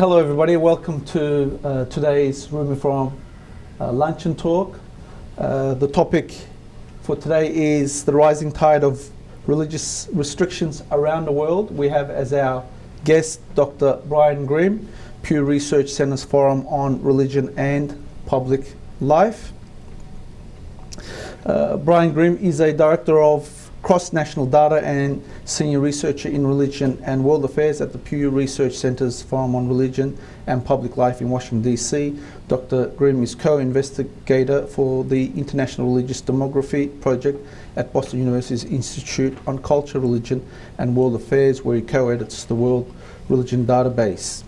Hello everybody, welcome to today's Pew Forum Lunch and Talk. The topic for today is the rising tide of religious restrictions around the world. We have as our guest Dr. Brian Grimm, Pew Research Center's Forum on Religion and Public Life. Brian Grimm is a Director of Cross-National Data and Senior Researcher in Religion and World Affairs at the Pew Research Center's Forum on Religion and Public Life in Washington, D.C. Dr. Grimm is co-investigator for the International Religious Demography Project at Boston University's Institute on Culture, Religion and World Affairs, where he co-edits the World Religion Database.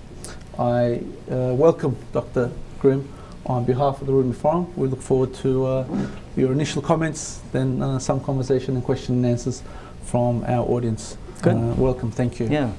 I welcome Dr. Grimm on behalf of the Pew Forum. We look forward to your initial comments, then some conversation and question and answers from our audience. Good. Welcome, thank you. Yeah,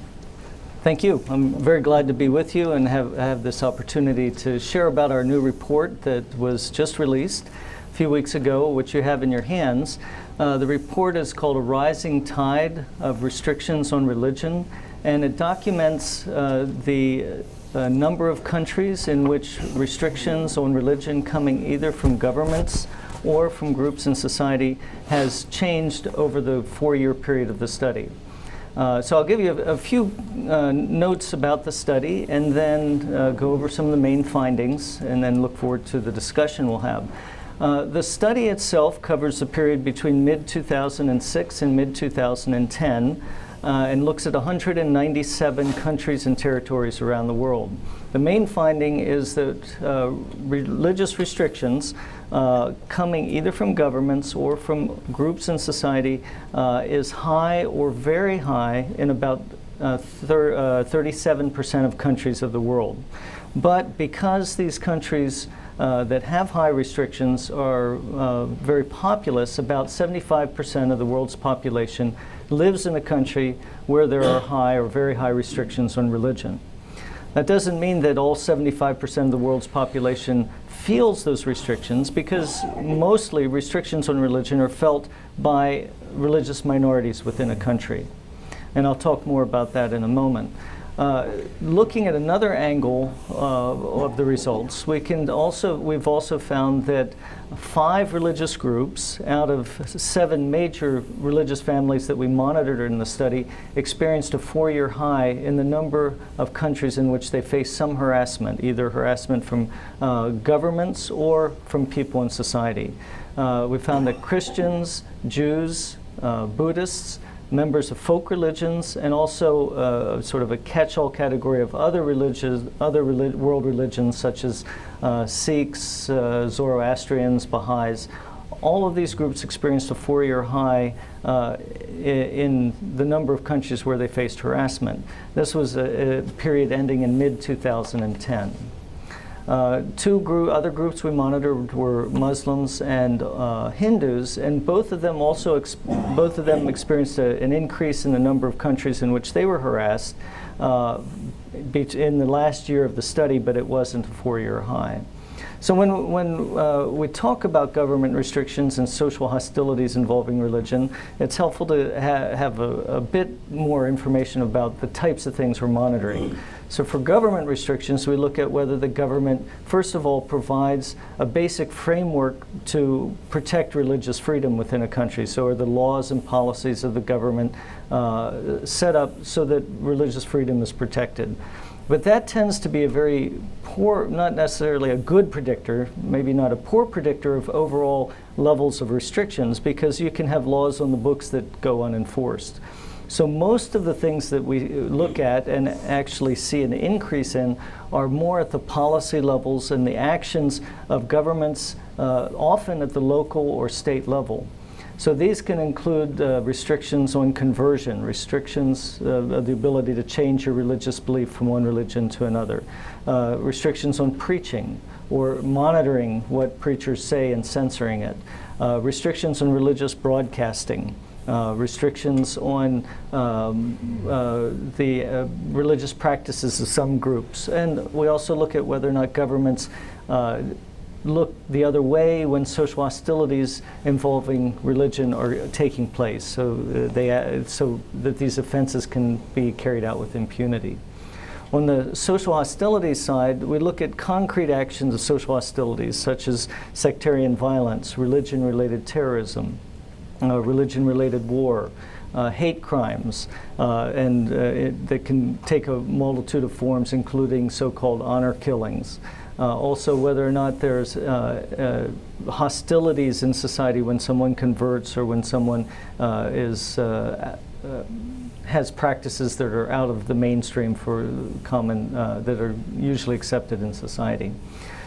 thank you. I'm very glad to be with you and have this opportunity to share about our new report that was just released a few weeks ago, which you have in your hands. The report is called A Rising Tide of Restrictions on Religion, and it documents the number of countries in which restrictions on religion coming either from governments or from groups in society has changed over the 4-year period of the study. So I'll give you a few notes about the study and then go over some of the main findings and then look forward to the discussion we'll have. The study itself covers the period between mid-2006 and mid-2010 and looks at 197 countries and territories around the world. The main finding is that religious restrictions coming either from governments or from groups in society is high or very high in about 37% of countries of the world. But because these countries that have high restrictions are very populous, about 75% of the world's population lives in a country where there are high or very high restrictions on religion. That doesn't mean that all 75% of the world's population feels those restrictions, because mostly restrictions on religion are felt by religious minorities within a country. And I'll talk more about that in a moment. Looking at another angle of the results, we've also found that 5 religious groups out of 7 major religious families that we monitored in the study experienced a 4-year high in the number of countries in which they face some harassment, either harassment from governments or from people in society. We found that Christians, Jews, Buddhists, members of folk religions, and also sort of a catch-all category of other world religions such as Sikhs, Zoroastrians, Baha'is. All of these groups experienced a 4-year high in the number of countries where they faced harassment. This was a period ending in mid-2010. 2 other groups we monitored were Muslims and Hindus, and both of them experienced an increase in the number of countries in which they were harassed in the last year of the study, but it wasn't a 4-year high. So when we talk about government restrictions and social hostilities involving religion, it's helpful to have a bit more information about the types of things we're monitoring. So for government restrictions, we look at whether the government, first of all, provides a basic framework to protect religious freedom within a country. So are the laws and policies of the government set up so that religious freedom is protected? But that tends to be a very poor, not necessarily a good predictor, maybe not a poor predictor of overall levels of restrictions, because you can have laws on the books that go unenforced. So most of the things that we look at and actually see an increase in are more at the policy levels and the actions of governments, often at the local or state level. So these can include restrictions on conversion, restrictions of the ability to change your religious belief from one religion to another, restrictions on preaching or monitoring what preachers say and censoring it, restrictions on religious broadcasting, restrictions on the religious practices of some groups. And we also look at whether or not governments look the other way when social hostilities involving religion are taking place, so that these offenses can be carried out with impunity. On the social hostilities side, we look at concrete actions of social hostilities, such as sectarian violence, religion-related terrorism, religion-related war, hate crimes, and that can take a multitude of forms, including so-called honor killings. Also, whether or not there's hostilities in society when someone converts or when someone has practices that are out of the mainstream for common, that are usually accepted in society.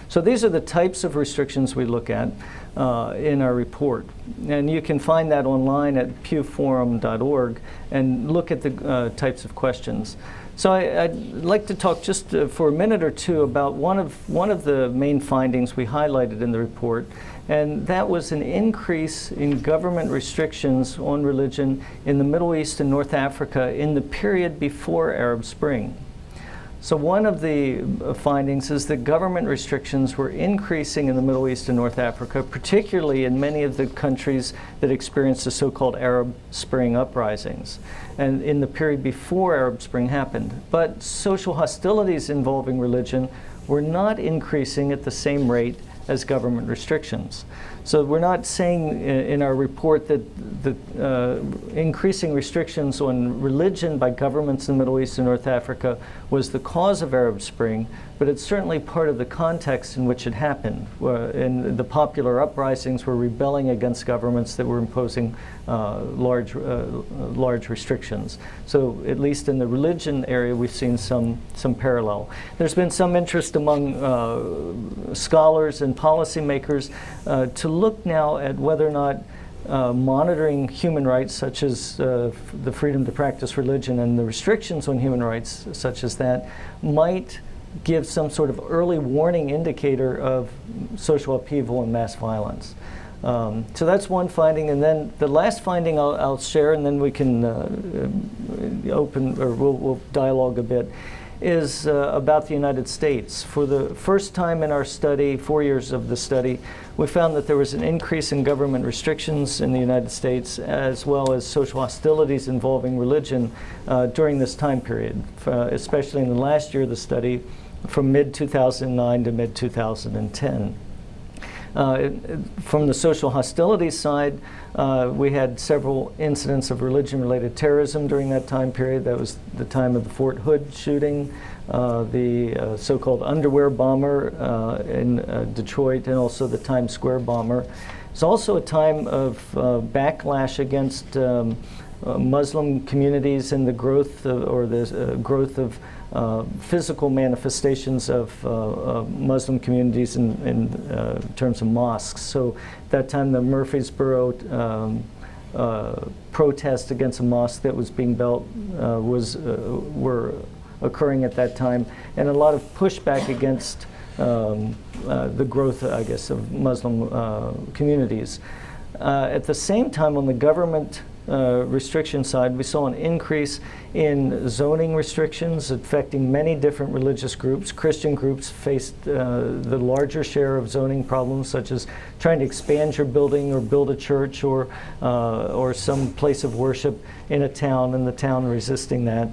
So these are the types of restrictions we look at in our report. And you can find that online at pewforum.org and look at the types of questions. So I'd like to talk just for a minute or two about one of the main findings we highlighted in the report, and that was an increase in government restrictions on religion in the Middle East and North Africa in the period before Arab Spring. So one of the findings is that government restrictions were increasing in the Middle East and North Africa, particularly in many of the countries that experienced the so-called Arab Spring uprisings, and in the period before Arab Spring happened. But social hostilities involving religion were not increasing at the same rate as government restrictions. So we're not saying in our report that the increasing restrictions on religion by governments in the Middle East and North Africa was the cause of Arab Spring, but it's certainly part of the context in which it happened. And the popular uprisings were rebelling against governments that were imposing large restrictions. So at least in the religion area, we've seen some parallel. There's been some interest among scholars and policymakers to look now at whether or not monitoring human rights, such as the freedom to practice religion and the restrictions on human rights, such as that, might give some sort of early warning indicator of social upheaval and mass violence. So that's one finding, and then the last finding I'll share, and then we can we'll dialogue a bit, is about the United States. For the first time in our study, 4 years of the study, we found that there was an increase in government restrictions in the United States, as well as social hostilities involving religion during this time period, especially in the last year of the study, from mid-2009 to mid-2010. From the social hostility side, we had several incidents of religion-related terrorism during that time period. That was the time of the Fort Hood shooting, the so-called underwear bomber in Detroit, and also the Times Square bomber. It's also a time of backlash against Muslim communities and the growth growth of physical manifestations of Muslim communities in terms of mosques. So at that time, the Murfreesboro protest against a mosque that was being built were occurring at that time, and a lot of pushback against the growth, I guess, of Muslim communities. At the same time, on the government restriction side, we saw an increase in zoning restrictions affecting many different religious groups. Christian groups faced the larger share of zoning problems, such as trying to expand your building or build a church or some place of worship in a town, and the town resisting that.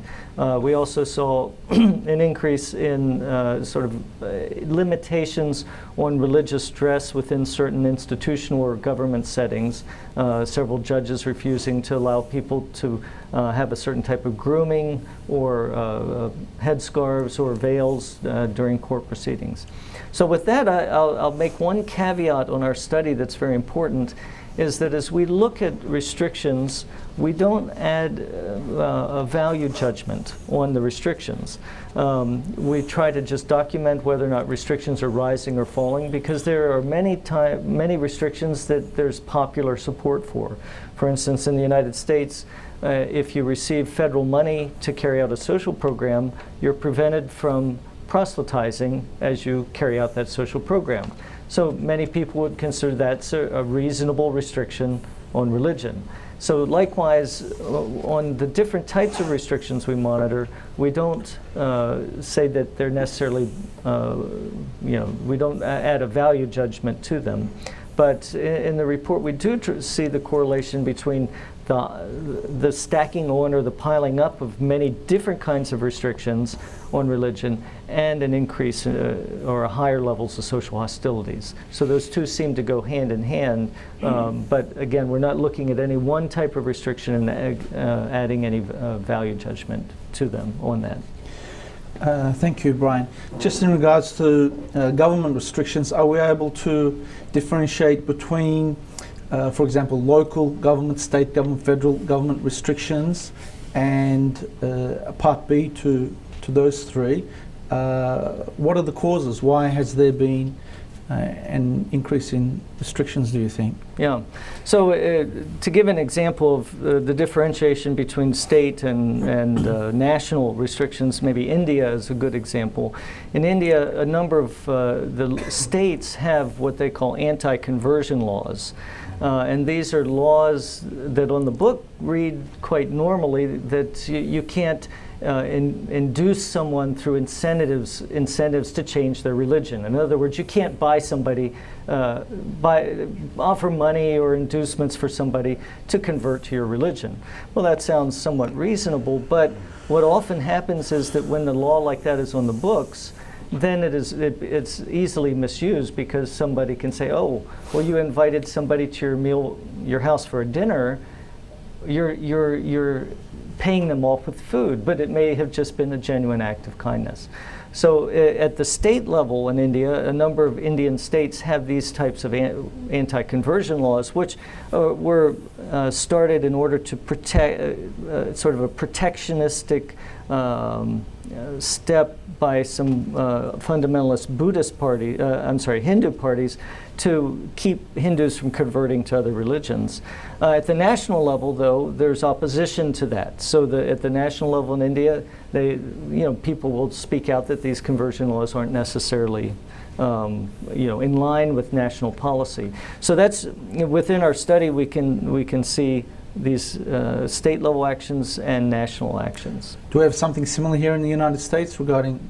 We also saw an increase in sort of limitations on religious dress within certain institutional or government settings. Several judges refusing to allow people to have a certain type of grooming or headscarves or veils during court proceedings. So with that, I'll make one caveat on our study that's very important, is that as we look at restrictions, we don't add a value judgment on the restrictions. We try to just document whether or not restrictions are rising or falling, because there are many restrictions that there's popular support for. For instance, in the United States, if you receive federal money to carry out a social program, you're prevented from proselytizing as you carry out that social program. So many people would consider that a reasonable restriction on religion. So likewise, on the different types of restrictions we monitor, we don't say that they're necessarily, we don't add a value judgment to them. But in the report, we do see the correlation between the stacking on or the piling up of many different kinds of restrictions on religion and an increase or a higher levels of social hostilities. So those two seem to go hand in hand, but again, we're not looking at any one type of restriction and adding any value judgment to them on that. Thank you, Brian. Just in regards to government restrictions, are we able to differentiate between, for example, local government, state government, federal government restrictions, and Part B to those three? What are the causes? Why has there been an increase in restrictions, do you think? Yeah. So to give an example of the differentiation between state and national restrictions, maybe India is a good example. In India, a number of the states have what they call anti-conversion laws. And these are laws that on the book read quite normally, that you can't induce someone through incentives to change their religion. In other words, you can't buy somebody, offer money or inducements for somebody to convert to your religion. Well, that sounds somewhat reasonable, but what often happens is that when the law like that is on the books, then it's easily misused, because somebody can say, oh, well, you invited somebody to your house for a dinner, you're paying them off with food, but it may have just been a genuine act of kindness. So at the state level in India, a number of Indian states have these types of anti-conversion laws, which were started in order to protect, sort of a protectionistic step by some fundamentalist Hindu parties to keep Hindus from converting to other religions. At the national level, though, there's opposition to that. So at the national level in India, people will speak out that these conversion laws aren't necessarily in line with national policy. So that's within our study. We can see these state level actions and national actions. Do we have something similar here in the United States regarding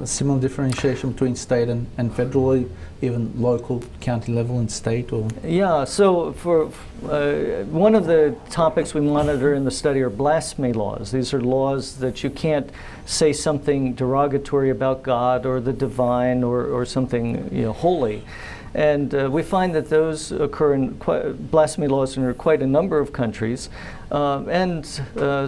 similar differentiation between state and federally, even local, county level and state? Or? Yeah, so for one of the topics we monitor in the study are blasphemy laws. These are laws that you can't say something derogatory about God or the divine or something holy. And we find that those occur in blasphemy laws in quite a number of countries. And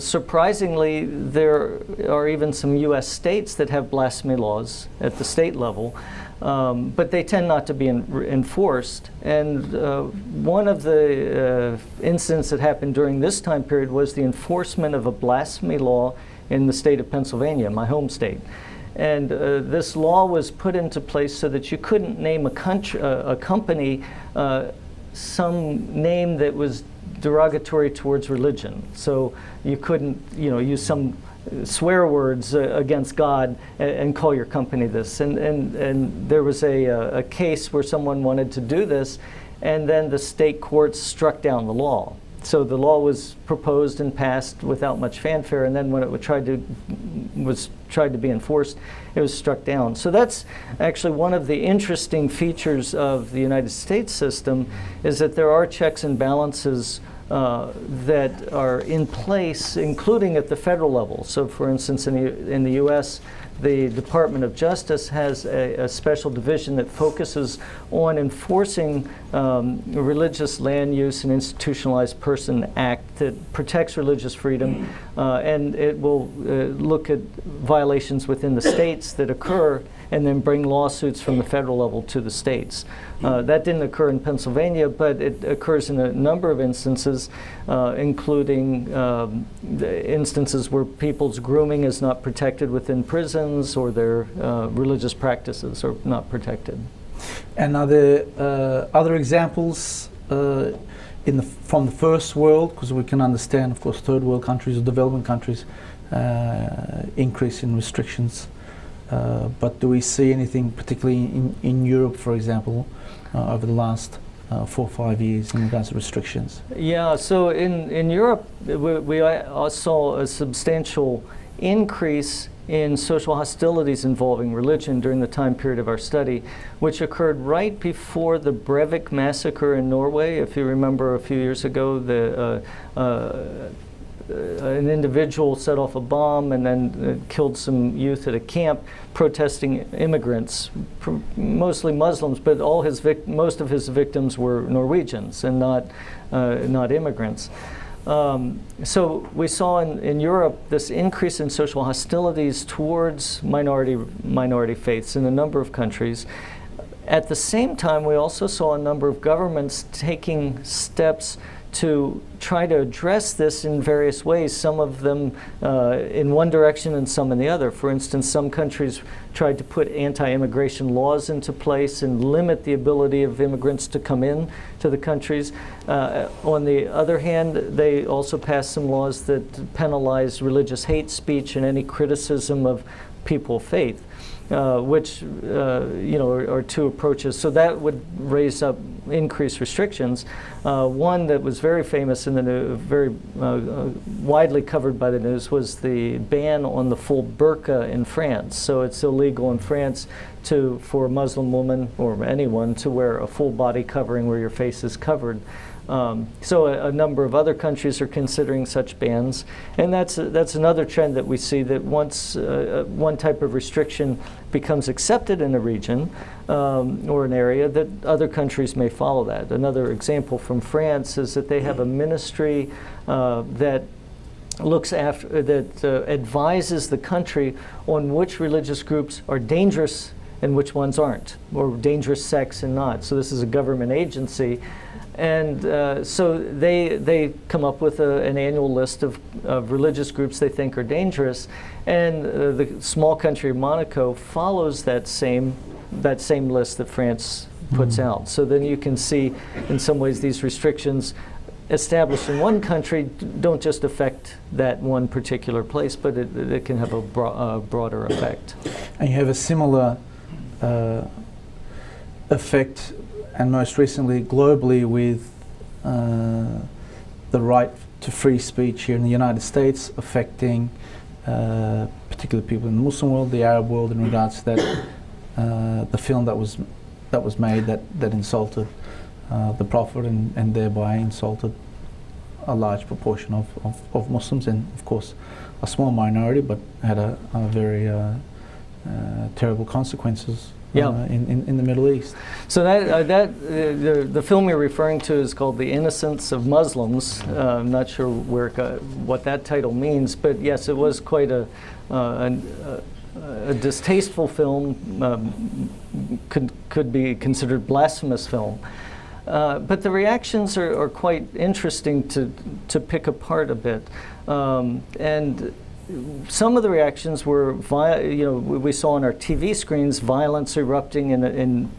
surprisingly, there are even some U.S. states that have blasphemy laws at the state level, but they tend not to be enforced. And one of the incidents that happened during this time period was the enforcement of a blasphemy law in the state of Pennsylvania, my home state. And this law was put into place so that you couldn't name a company some name that was derogatory towards religion. So you couldn't, use some swear words against God and call your company this. And there was a case where someone wanted to do this, and then the state courts struck down the law. So the law was proposed and passed without much fanfare, and then when it was tried to be enforced, it was struck down. So that's actually one of the interesting features of the United States system, is that there are checks and balances that are in place, including at the federal level. So for instance, in the U.S., the Department of Justice has a special division that focuses on enforcing Religious Land Use and Institutionalized Person Act that protects religious freedom, and it will look at violations within the states that occur and then bring lawsuits from the federal level to the states. That didn't occur in Pennsylvania, but it occurs in a number of instances, including the instances where people's grooming is not protected within prisons, or their religious practices are not protected. And are there other examples from the first world, because we can understand, of course, third world countries or developing countries increase in restrictions, but do we see anything particularly in Europe, for example, over the last 4 or 5 years in regards to restrictions? Yeah, so in Europe we saw a substantial increase in social hostilities involving religion during the time period of our study, which occurred right before the Breivik massacre in Norway. If you remember, a few years ago, an individual set off a bomb and then killed some youth at a camp protesting immigrants, mostly Muslims, but most of his victims were Norwegians and not immigrants. So we saw in Europe this increase in social hostilities towards minority faiths in a number of countries. At the same time, we also saw a number of governments taking steps to try to address this in various ways, some of them in one direction and some in the other. For instance, some countries tried to put anti-immigration laws into place and limit the ability of immigrants to come in to the countries. On the other hand, they also passed some laws that penalize religious hate speech and any criticism of people of faith. Which are two approaches. So that would raise up increased restrictions. One that was very famous in the news, very widely covered by the news, was the ban on the full burqa in France. So it's illegal in France for a Muslim woman or anyone to wear a full body covering where your face is covered. So a number of other countries are considering such bans, and that's another trend that we see, that once one type of restriction becomes accepted in a region or an area, that other countries may follow that. Another example from France is that they have a ministry that advises the country on which religious groups are dangerous and which ones aren't, or dangerous sects and not. So this is a government agency. And so they come up with an annual list of religious groups they think are dangerous, and the small country of Monaco follows that same list that France puts out. So then you can see, in some ways, these restrictions established in one country don't just affect that one particular place, but it can have a broader effect. And you have a similar effect, and most recently globally, with the right to free speech here in the United States, affecting particularly people in the Muslim world, the Arab world, in regards to that the film that was made that insulted the Prophet and thereby insulted a large proportion of Muslims, and of course a small minority, but had a very terrible consequences. In the Middle East. So the film you're referring to is called The Innocence of Muslims. I'm not sure what that title means, but yes, it was quite a distasteful film, could be considered blasphemous film. But the reactions are quite interesting to pick apart a bit. And some of the reactions were, we saw on our TV screens violence erupting in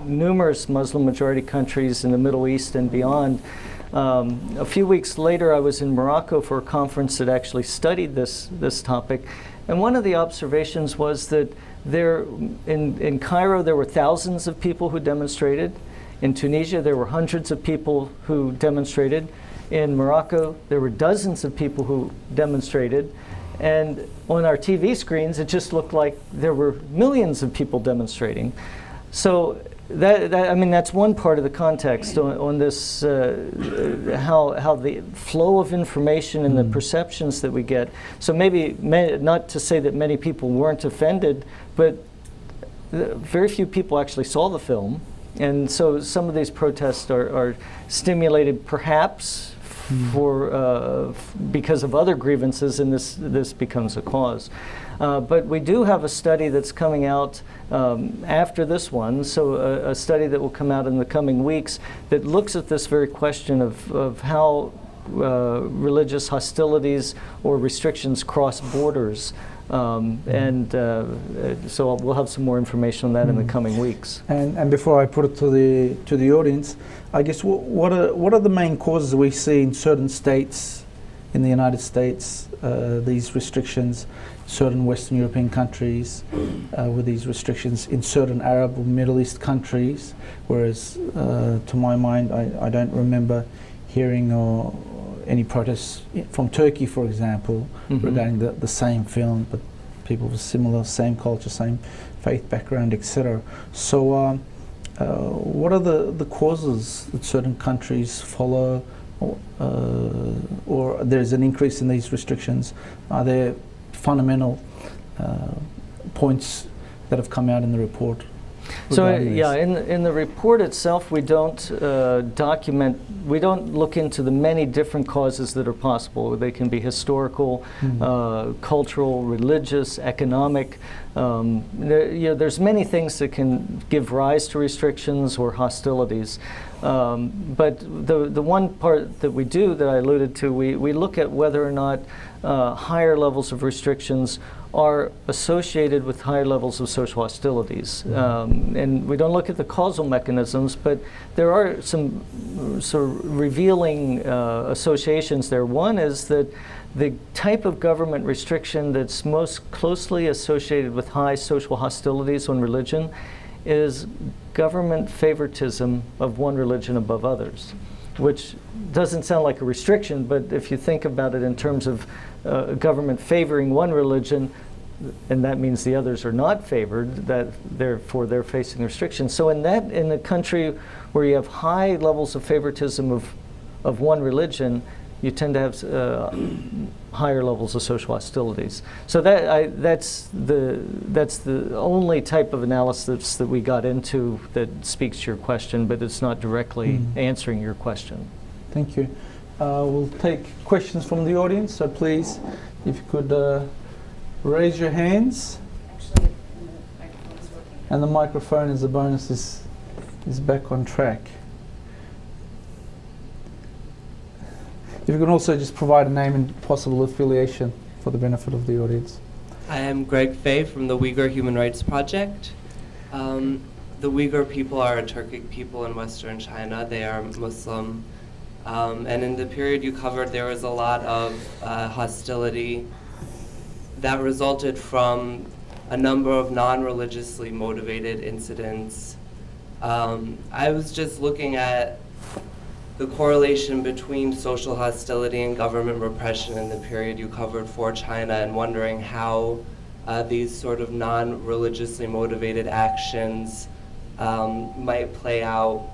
numerous Muslim-majority countries in the Middle East and beyond. A few weeks later, I was in Morocco for a conference that actually studied this topic, and one of the observations was that in Cairo there were thousands of people who demonstrated. In Tunisia, there were hundreds of people who demonstrated. In Morocco, there were dozens of people who demonstrated, and on our TV screens, it just looked like there were millions of people demonstrating. So that's one part of the context on this, how the flow of information and the perceptions that we get. So maybe not to say that many people weren't offended, but very few people actually saw the film, and so some of these protests are stimulated perhaps because of other grievances, and this becomes a cause. But we do have a study that's coming out after this one, so a study that will come out in the coming weeks that looks at this very question of how religious hostilities or restrictions cross borders. So we'll have some more information on that in the coming weeks. And before I put it to the audience, I guess what are the main causes we see in certain states in the United States, these restrictions, certain Western European countries with these restrictions, in certain Arab or Middle East countries, whereas to my mind I don't remember hearing any protests from Turkey, for example, regarding the same film, but people with similar, same culture, same faith background, etc. So what are the causes that certain countries follow, or there's an increase in these restrictions? Are there fundamental points that have come out in the report? So in the report itself, we don't we don't look into the many different causes that are possible. They can be historical, cultural, religious, economic. There's many things that can give rise to restrictions or hostilities. But the one part that we do that I alluded to, we look at whether or not higher levels of restrictions are associated with higher levels of social hostilities. And we don't look at the causal mechanisms, but there are some sort of revealing associations there. One is that the type of government restriction that's most closely associated with high social hostilities on religion is government favoritism of one religion above others, which doesn't sound like a restriction, but if you think about it in terms of government favoring one religion, and that means the others are not favored, that therefore they're facing restrictions. So in a country where you have high levels of favoritism of one religion, you tend to have higher levels of social hostilities. So that's the only type of analysis that we got into that speaks to your question, but it's not directly answering your question. Thank you. We'll take questions from the audience, so please, if you could raise your hands. Actually, the microphone is working. And the microphone, as a bonus, is back on track. If you can also just provide a name and possible affiliation for the benefit of the audience. I am Greg Fay from the Uyghur Human Rights Project. The Uyghur people are a Turkic people in Western China. They are Muslim. And in the period you covered, there was a lot of hostility that resulted from a number of non-religiously motivated incidents. I was just looking at the correlation between social hostility and government repression in the period you covered for China, and wondering how these sort of non-religiously motivated actions might play out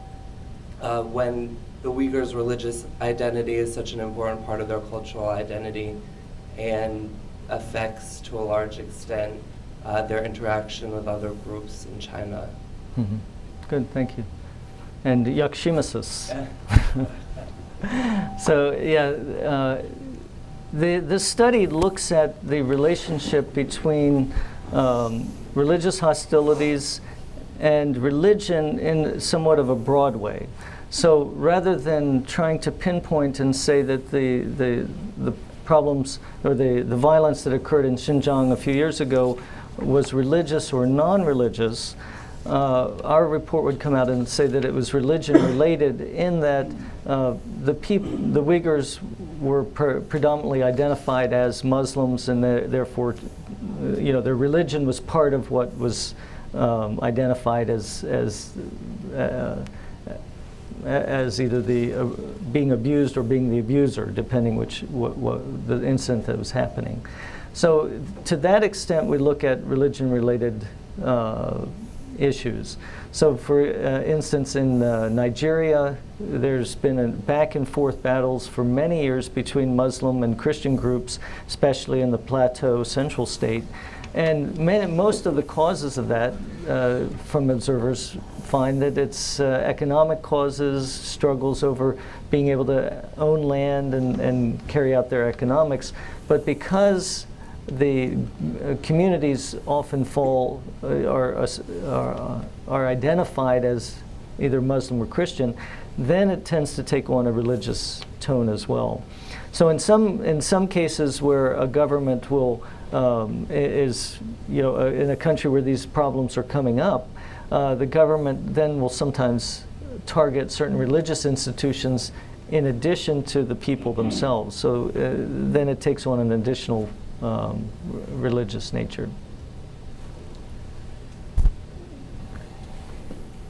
when the Uyghurs' religious identity is such an important part of their cultural identity and affects, to a large extent, their interaction with other groups in China. Mm-hmm. Good, thank you. And Yakshimasus. So yeah, the study looks at the relationship between religious hostilities and religion in somewhat of a broad way. So rather than trying to pinpoint and say that the problems or the violence that occurred in Xinjiang a few years ago was religious or non-religious, our report would come out and say that it was religion-related, in that the Uyghurs were predominantly identified as Muslims, and therefore, their religion was part of what was identified as either the being abused or being the abuser, depending what the incident that was happening. So to that extent, we look at religion-related issues. So for instance, in Nigeria, there's been back and forth battles for many years between Muslim and Christian groups, especially in the Plateau Central State. And most of the causes of that, from observers, find that it's economic causes, struggles over being able to own land and carry out their economics. But because the communities often are identified as either Muslim or Christian, then it tends to take on a religious tone as well. So in some cases where a government will is in a country where these problems are coming up, the government then will sometimes target certain religious institutions in addition to the people themselves. So then it takes on an additional religious nature.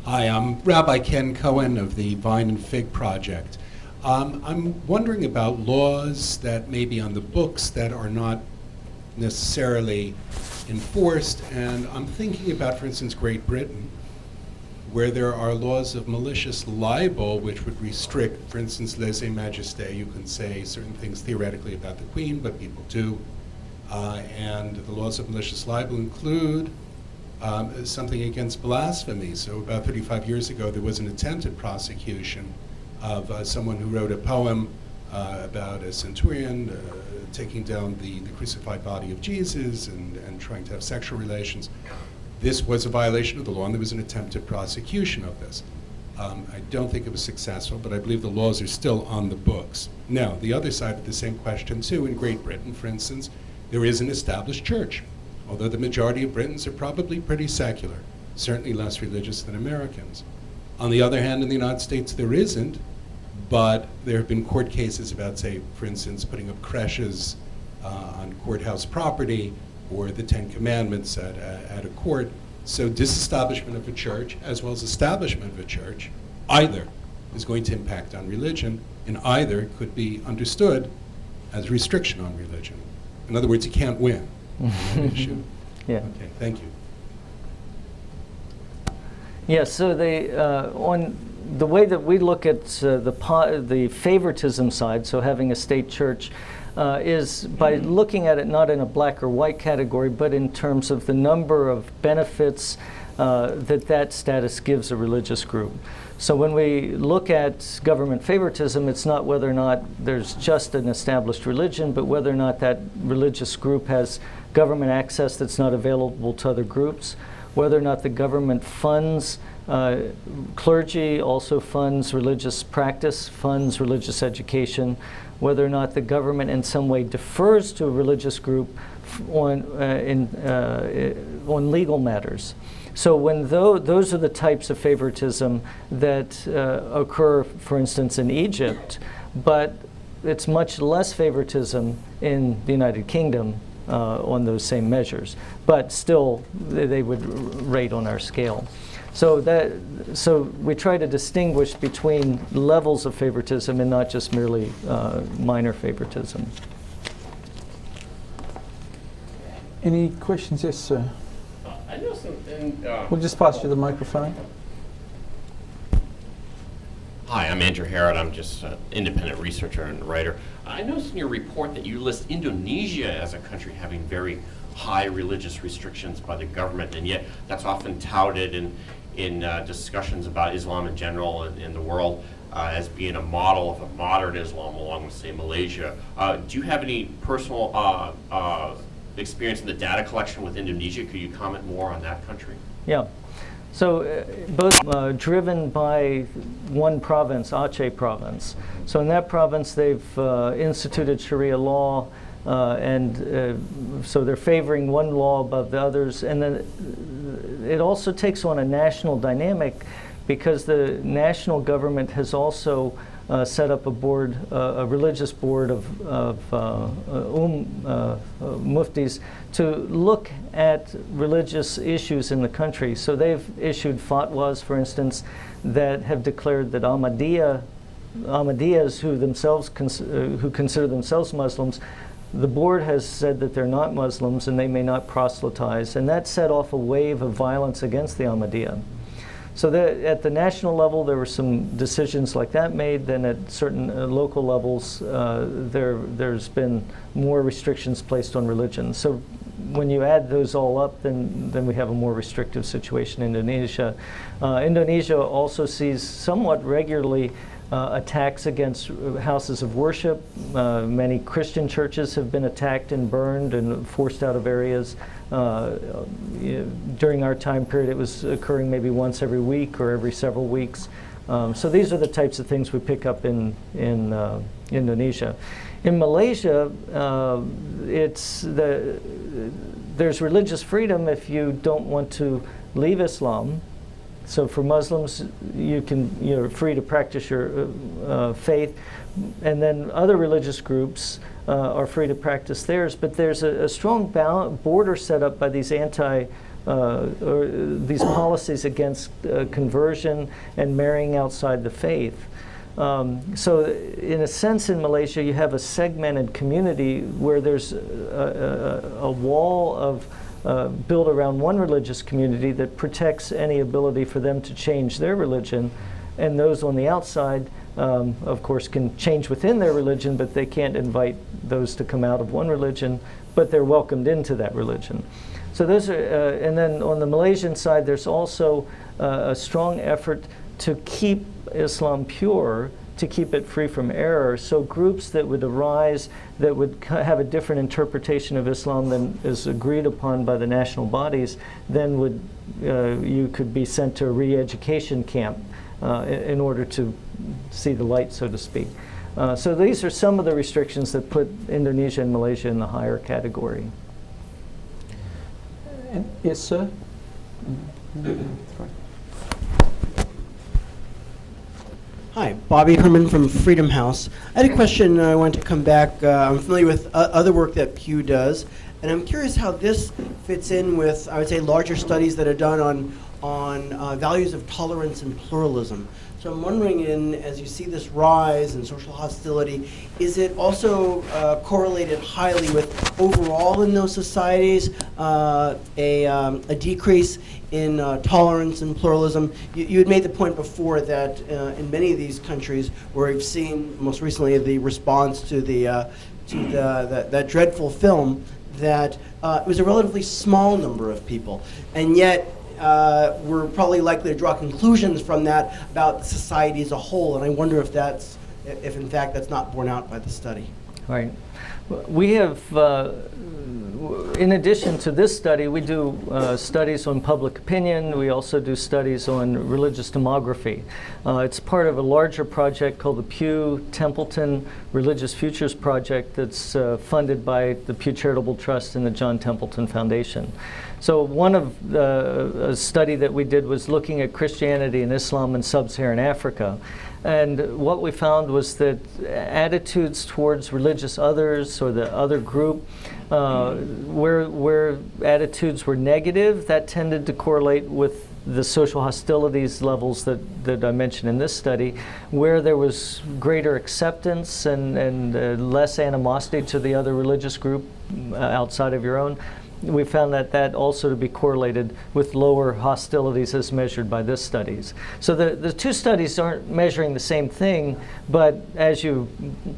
Hi, I'm Rabbi Ken Cohen of the Vine and Fig Project. I'm wondering about laws that may be on the books that are not necessarily enforced. And I'm thinking about, for instance, Great Britain, where there are laws of malicious libel which would restrict, for instance, lèse-majesté. You can say certain things theoretically about the Queen, but people do. And the laws of malicious libel include something against blasphemy. So about 35 years ago, there was an attempted prosecution of someone who wrote a poem about a centurion taking down the crucified body of Jesus and trying to have sexual relations. This was a violation of the law, and there was an attempted prosecution of this. I don't think it was successful, but I believe the laws are still on the books. Now, the other side of the same question, too, in Great Britain, for instance, there is an established church, although the majority of Britons are probably pretty secular, certainly less religious than Americans. On the other hand, in the United States, there isn't, but there have been court cases about, say, for instance, putting up creches on courthouse property, or the Ten Commandments at a court. So disestablishment of a church, as well as establishment of a church, either is going to impact on religion, and either could be understood as restriction on religion. In other words, you can't win on that issue. Yeah. Okay, thank you. Yeah, so on the way that we look at the favoritism side, so having a state church, is by looking at it not in a black or white category, but in terms of the number of benefits that status gives a religious group. So when we look at government favoritism, it's not whether or not there's just an established religion, but whether or not that religious group has government access that's not available to other groups, whether or not the government funds clergy, also funds religious practice, funds religious education, whether or not the government in some way defers to a religious group on legal matters. So when those are the types of favoritism that occur, for instance, in Egypt, but it's much less favoritism in the United Kingdom on those same measures. But still, they would rate on our scale. So we try to distinguish between levels of favoritism and not just merely minor favoritism. Any questions? Yes, sir. I know something. We'll just pass you the microphone. Hi, I'm Andrew Harrod. I'm just an independent researcher and writer. I noticed in your report that you list Indonesia as a country having very high religious restrictions by the government, and yet that's often touted in discussions about Islam in general in the world as being a model of a modern Islam, along with, say, Malaysia. Do you have any personal experience in the data collection with Indonesia? Could you comment more on that country? Yeah. So both driven by one province, Aceh province. So in that province, they've instituted Sharia law, and so they're favoring one law above the others. And then it also takes on a national dynamic, because the national government has also set up a board, a religious board of muftis to look at religious issues in the country. So they've issued fatwas, for instance, that have declared that Ahmadiyas, who consider themselves Muslims, the board has said that they're not Muslims and they may not proselytize, and that set off a wave of violence against the Ahmadiyya. So at the national level, there were some decisions like that made. Then at certain local levels, there's been more restrictions placed on religion. So when you add those all up, then we have a more restrictive situation in Indonesia. Indonesia also sees somewhat regularly attacks against houses of worship. Many Christian churches have been attacked and burned and forced out of areas. During our time period, it was occurring maybe once every week or every several weeks. So these are the types of things we pick up in Indonesia. In Malaysia, there's religious freedom if you don't want to leave Islam. So for Muslims, you're free to practice your faith, and then other religious groups are free to practice theirs. But there's a strong border set up by these these policies against conversion and marrying outside the faith. So in a sense, in Malaysia, you have a segmented community where there's a wall of build around one religious community that protects any ability for them to change their religion, and those on the outside, of course, can change within their religion, but they can't invite those to come out of one religion, but they're welcomed into that religion. So those are, and then on the Malaysian side, there's also a strong effort to keep Islam pure, to keep it free from error. So groups that would arise that would have a different interpretation of Islam than is agreed upon by the national bodies, then would you could be sent to a re-education camp in order to see the light, so to speak. So these are some of the restrictions that put Indonesia and Malaysia in the higher category. Yes, sir. Hi, Bobby Herman from Freedom House. I had a question. I want to come back. I'm familiar with other work that Pew does, and I'm curious how this fits in with, I would say, larger studies that are done on values of tolerance and pluralism. So I'm wondering, as you see this rise in social hostility, is it also correlated highly with overall in those societies a decrease in tolerance and pluralism? You had made the point before that in many of these countries where we've seen most recently the response to that dreadful film, that it was a relatively small number of people, and yet we're probably likely to draw conclusions from that about society as a whole, and I wonder if in fact that's not borne out by the study. Right. We have, in addition to this study, we do studies on public opinion. We also do studies on religious demography. It's part of a larger project called the Pew-Templeton Religious Futures project that's funded by the Pew Charitable Trust and the John Templeton Foundation. So one of a study that we did was looking at Christianity and Islam in sub-Saharan Africa. And what we found was that attitudes towards religious others or the other group, where attitudes were negative, that tended to correlate with the social hostilities levels that I mentioned in this study. Where there was greater acceptance and less animosity to the other religious group outside of your own, we found that also to be correlated with lower hostilities as measured by this studies. So the two studies aren't measuring the same thing, but as you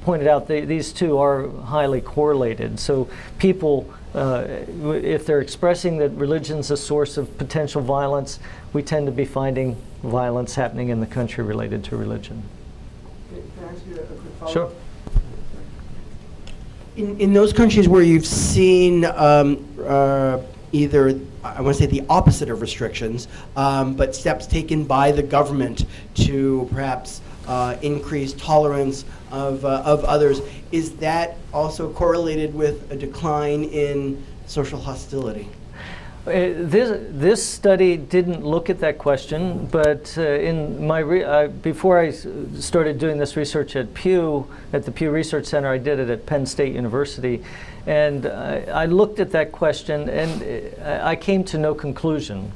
pointed out, these two are highly correlated. So people, if they're expressing that religion's a source of potential violence, we tend to be finding violence happening in the country related to religion. Can I ask you a quick follow-up? Sure. In those countries where you've seen either, I want to say the opposite of restrictions, but steps taken by the government to perhaps increase tolerance of others, is that also correlated with a decline in social hostility? This study didn't look at that question, but in my before I started doing this research at Pew, at the Pew Research Center, I did it at Penn State University, and I looked at that question, and I came to no conclusion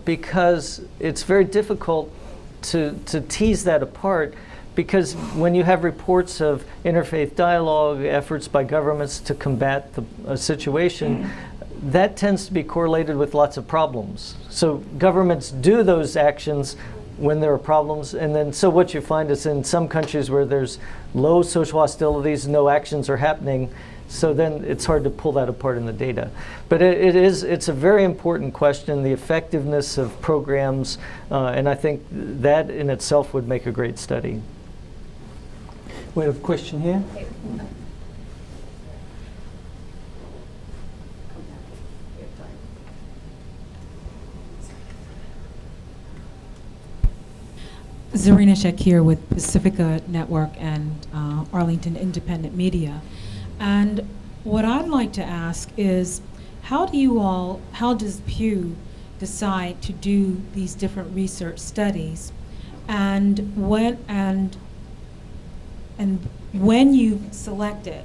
because it's very difficult to tease that apart. Because when you have reports of interfaith dialogue, efforts by governments to combat a situation, that tends to be correlated with lots of problems. So governments do those actions when there are problems, and then so what you find is in some countries where there's low social hostilities, no actions are happening, so then it's hard to pull that apart in the data. But it's a very important question, the effectiveness of programs, and I think that in itself would make a great study. We have a question here. Zarina Shakir with Pacifica Network and Arlington Independent Media. And what I'd like to ask is, how does Pew decide to do these different research studies? And when you've selected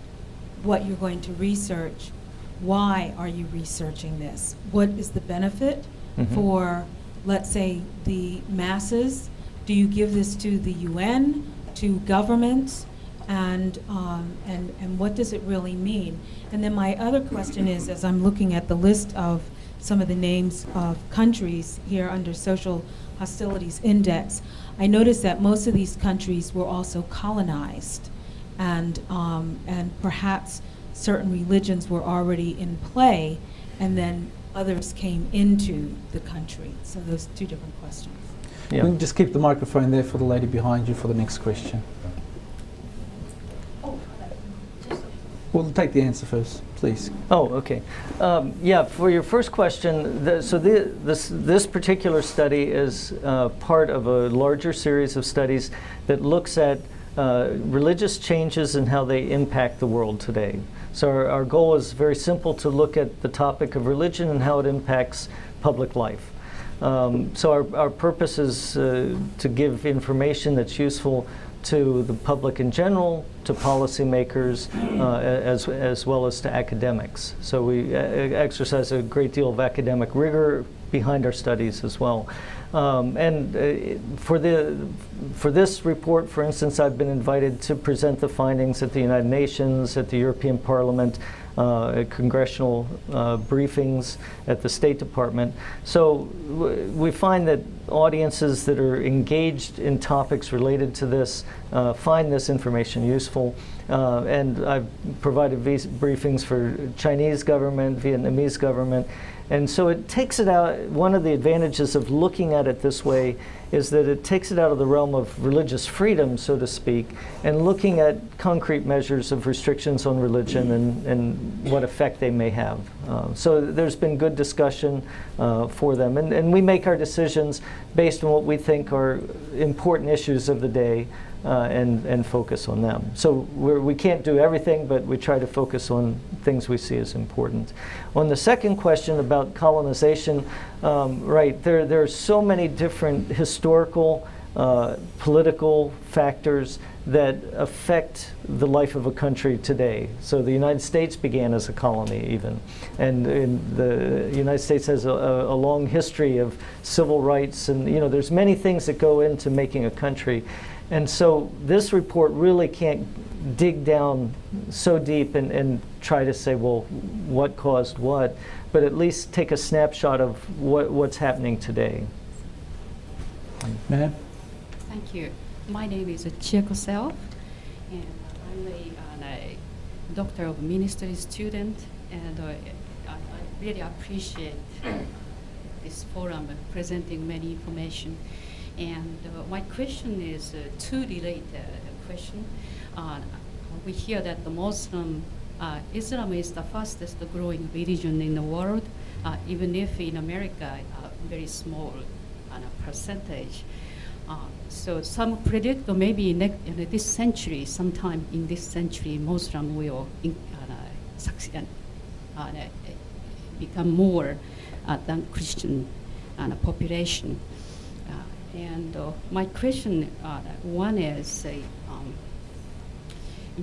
what you're going to research, why are you researching this? What is the benefit for, let's say, the masses? Do you give this to the UN, to governments? and what does it really mean? And then my other question is, as I'm looking at the list of some of the names of countries here under Social Hostilities Index, I noticed that most of these countries were also colonized, and perhaps certain religions were already in play, and then others came into the country. So those two different questions. Yeah. We can just keep the microphone there for the lady behind you for the next question. We'll take the answer first, please. Oh, okay. Yeah, for your first question, this particular study is part of a larger series of studies that looks at religious changes and how they impact the world today. So our goal is very simple, to look at the topic of religion and how it impacts public life. So our purpose is to give information that's useful to the public in general, to policymakers, as well as to academics. So we exercise a great deal of academic rigor behind our studies as well. For this report, for instance, I've been invited to present the findings at the United Nations, at the European Parliament, at congressional briefings, at the State Department. So we find that audiences that are engaged in topics related to this find this information useful. And I've provided briefings for Chinese government, Vietnamese government. And so it takes it out. One of the advantages of looking at it this way is that it takes it out of the realm of religious freedom, so to speak, and looking at concrete measures of restrictions on religion and what effect they may have. So there's been good discussion for them. And we make our decisions based on what we think are important issues of the day, and focus on them. So we can't do everything, but we try to focus on things we see as important. On the second question about colonization, right, there are so many different historical, political factors that affect the life of a country today. So the United States began as a colony even. And the United States has a long history of civil rights, and there's many things that go into making a country. And so this report really can't dig down so deep and try to say, well, what caused what, but at least take a snapshot of what's happening today. Ma'am? Thank you. My name is Chieko Self, and I'm a Doctor of Ministry student, and I really appreciate this forum presenting many information. And my question is two related question. We hear that the Islam is the fastest growing religion in the world, even if in America very small percentage. So some predict maybe in this century, sometime in this century, Muslim will succeed, become more than Christian population. And my question, one is,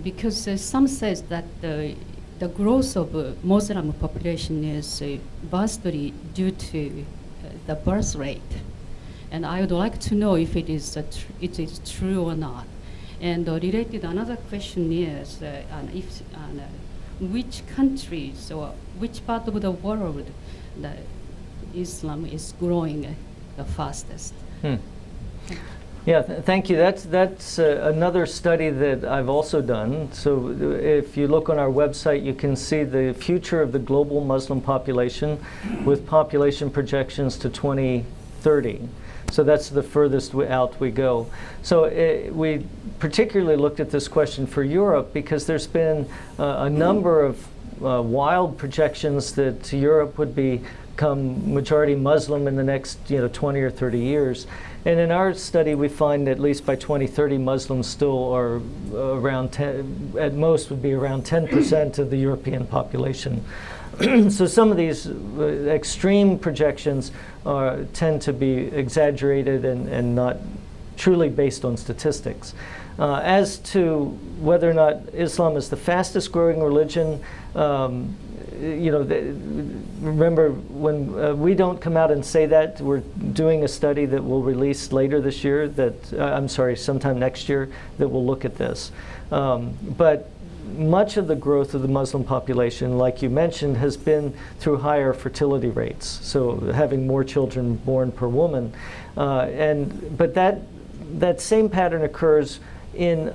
because some says that the growth of Muslim population is vastly due to the birth rate, and I would like to know if it is true or not. And related, another question is, which countries or which part of the world that Islam is growing the fastest? Yeah, thank you. That's another study that I've also done. So if you look on our website, you can see the future of the global Muslim population with population projections to 2030. So that's the furthest out we go. So we particularly looked at this question for Europe because there's been a number of wild projections that Europe would become majority Muslim in the next 20 or 30 years. And in our study, we find at least by 2030, Muslims still are around 10, at most would be around 10% of the European population. So some of these extreme projections tend to be exaggerated and not truly based on statistics. As to whether or not Islam is the fastest growing religion, remember when we don't come out and say that. We're doing a study that we'll release later this year sometime next year that will look at this. But much of the growth of the Muslim population, like you mentioned, has been through higher fertility rates, so having more children born per woman. But that same pattern occurs in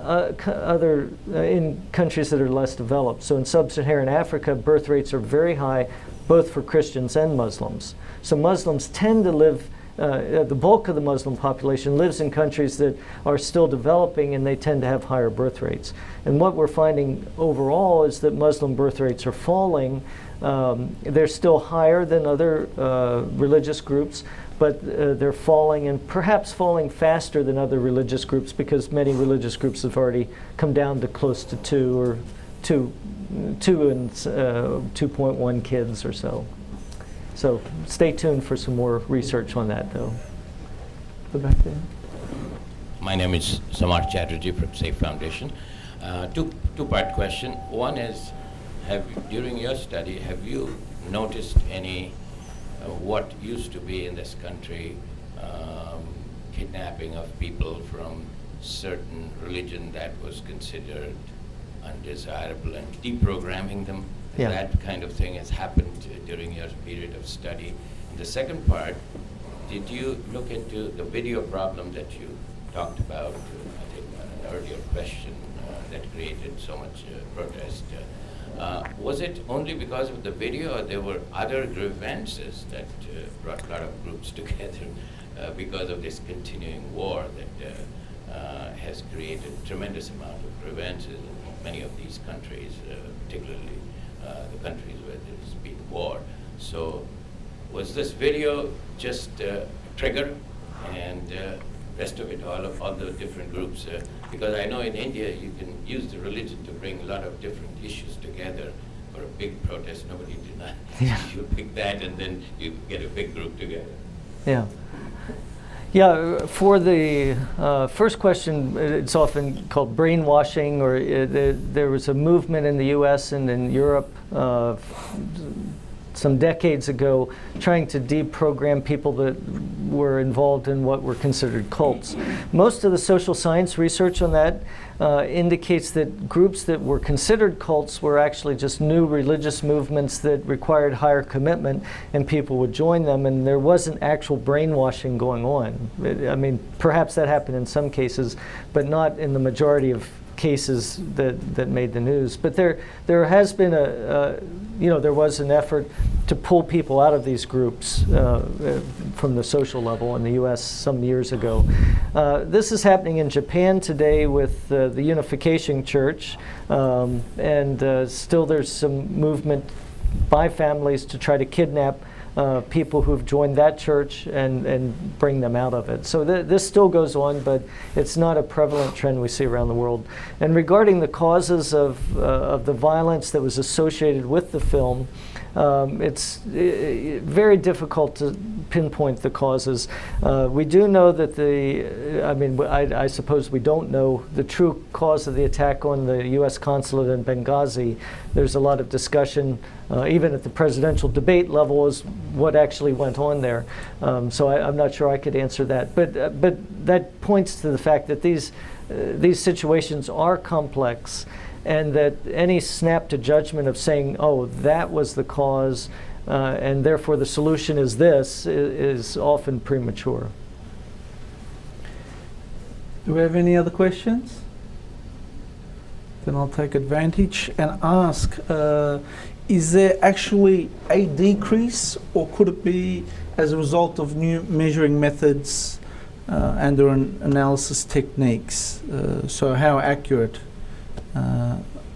in countries that are less developed. So in sub-Saharan Africa, birth rates are very high, both for Christians and Muslims. So Muslims tend to live, the bulk of the Muslim population lives in countries that are still developing, and they tend to have higher birth rates. And what we're finding overall is that Muslim birth rates are falling. They're still higher than other religious groups, but they're falling, and perhaps falling faster than other religious groups, because many religious groups have already come down to close to 2 or 2 and 2.1 kids or so. So stay tuned for some more research on that, though. The back there. My name is Samar Chatterjee from Safe Foundation. Two-part question. One is, during your study, have you noticed any what used to be in this country kidnapping of people from certain religion that was considered undesirable and deprogramming them? Yeah. That kind of thing has happened during your period of study. And the second part, did you look into the video problem that you talked about, I think, on an earlier question that created so much protest? Was it only because of the video, or there were other grievances that brought a lot of groups together because of this continuing war that has created a tremendous amount of grievances in many of these countries, particularly the countries where there's been war? So was this video just a trigger, and rest of it, all the different groups? Because I know in India you can use the religion to bring a lot of different issues together for a big protest. Nobody denies. Yeah. You pick that, and then you get a big group together. Yeah. Yeah, for the first question, it's often called brainwashing, or there was a movement in the US and in Europe some decades ago trying to deprogram people that were involved in what were considered cults. Most of the social science research on that indicates that groups that were considered cults were actually just new religious movements that required higher commitment, and people would join them, and there wasn't actual brainwashing going on. I mean, perhaps that happened in some cases, but not in the majority of cases that made the news. But there has been there was an effort to pull people out of these groups from the social level in the U.S. some years ago. This is happening in Japan today with the Unification Church, and still there's some movement by families to try to kidnap people who've joined that church and bring them out of it. So this still goes on, but it's not a prevalent trend we see around the world. And regarding the causes of the violence that was associated with the film, it's very difficult to pinpoint the causes. We do know that I suppose we don't know the true cause of the attack on the U.S. consulate in Benghazi. There's a lot of discussion, even at the presidential debate level, as what actually went on there. So I'm not sure I could answer that. But that points to the fact that these situations are complex, and that any snap to judgment of saying, oh, that was the cause, and therefore the solution is this, is often premature. Do we have any other questions? Then I'll take advantage and ask, is there actually a decrease, or could it be as a result of new measuring methods and or analysis techniques? So how accurate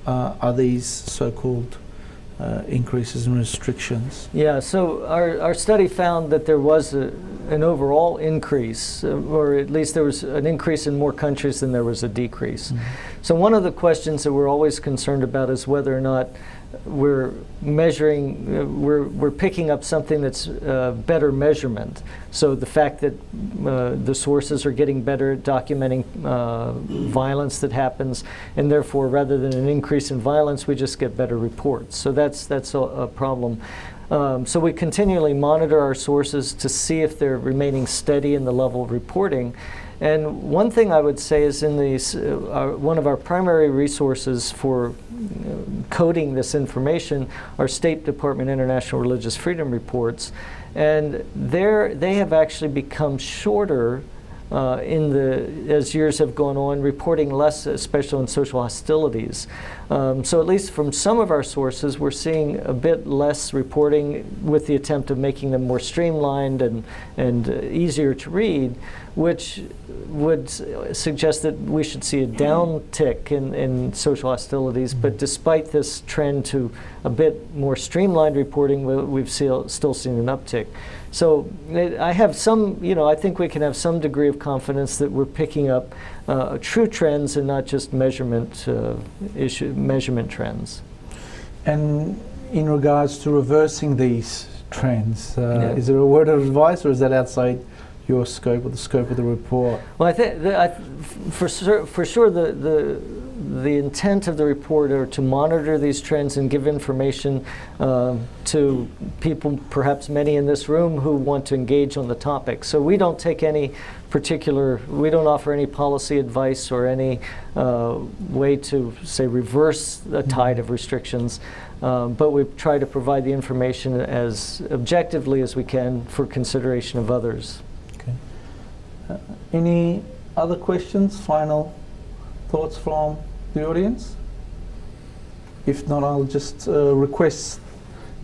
are these so-called increases in restrictions? Yeah, so our study found that there was an overall increase, or at least there was an increase in more countries than there was a decrease. Mm-hmm. So one of the questions that we're always concerned about is whether or not we're measuring, we're picking up something that's better measurement. So the fact that the sources are getting better at documenting violence that happens, and therefore rather than an increase in violence, we just get better reports. So that's a problem. So we continually monitor our sources to see if they're remaining steady in the level of reporting. And one thing I would say is in these, one of our primary resources for coding this information are State Department International Religious Freedom reports. And they have actually become shorter as years have gone on, reporting less, especially on social hostilities. So at least from some of our sources, we're seeing a bit less reporting with the attempt of making them more streamlined and easier to read, which would suggest that we should see a downtick in social hostilities. But despite this trend to a bit more streamlined reporting, we've still seen an uptick. So I have some, I think we can have some degree of confidence that we're picking up true trends and not just measurement trends. And in regards to reversing these trends, is there a word of advice, or is that outside your scope or the scope of the report? Well, I think for sure the intent of the report are to monitor these trends and give information to people, perhaps many in this room, who want to engage on the topic. So we don't take any we don't offer any policy advice or any way to, say, reverse the tide of restrictions, but we try to provide the information as objectively as we can for consideration of others. Okay. Any other questions, final thoughts from the audience? If not, I'll just request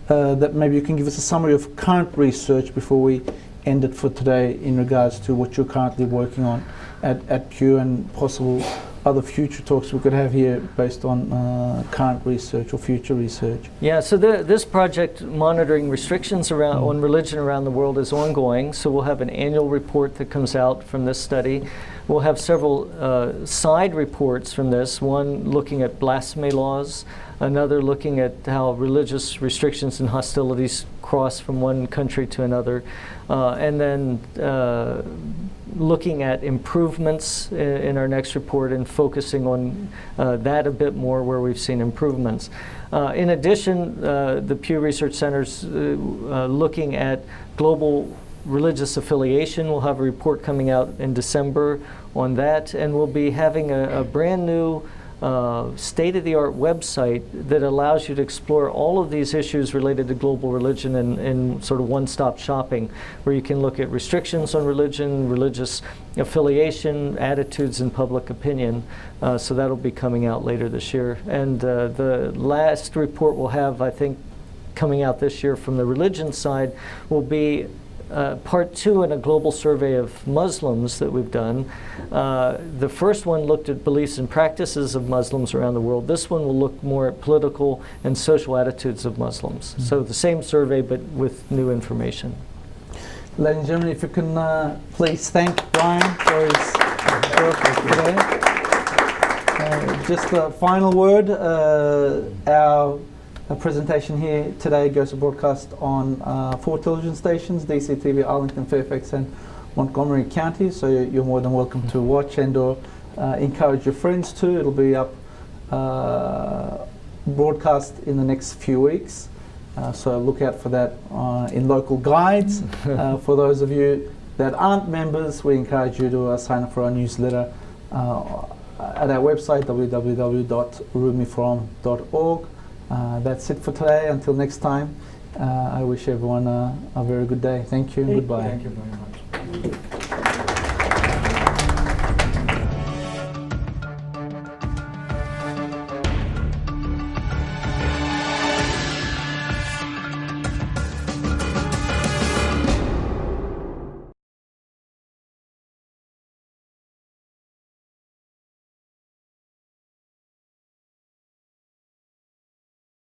that maybe you can give us a summary of current research before we end it for today in regards to what you're currently working on at Pew and possible other future talks we could have here based on current research or future research. Yeah, so this project monitoring restrictions on religion around the world is ongoing. So we'll have an annual report that comes out from this study. We'll have several side reports from this, one looking at blasphemy laws, another looking at how religious restrictions and hostilities cross from one country to another, and then looking at improvements in our next report and focusing on that a bit more where we've seen improvements. In addition, the Pew Research Center's looking at global religious affiliation. We'll have a report coming out in December on that, and we'll be having a brand new state-of-the-art website that allows you to explore all of these issues related to global religion in sort of one-stop shopping, where you can look at restrictions on religion, religious affiliation, attitudes, and public opinion. So that'll be coming out later this year. And the last report we'll have, I think, coming out this year from the religion side will be part 2 in a global survey of Muslims that we've done. The first one looked at beliefs and practices of Muslims around the world. This one will look more at political and social attitudes of Muslims. So the same survey, but with new information. Ladies and gentlemen, if you can please thank Brian for his work today. Just a final word. Our presentation here today goes to broadcast on 4 television stations, DCTV, Arlington, Fairfax and Montgomery County, so you're more than welcome to watch and or encourage your friends to. It'll be up broadcast in the next few weeks, so look out for that in local guides. For those of you that aren't members, we encourage you to sign up for our newsletter at our website, www.rumiforum.org. That's it for today. Until next time, I wish everyone a very good day. Thank you and goodbye. Thank you very much.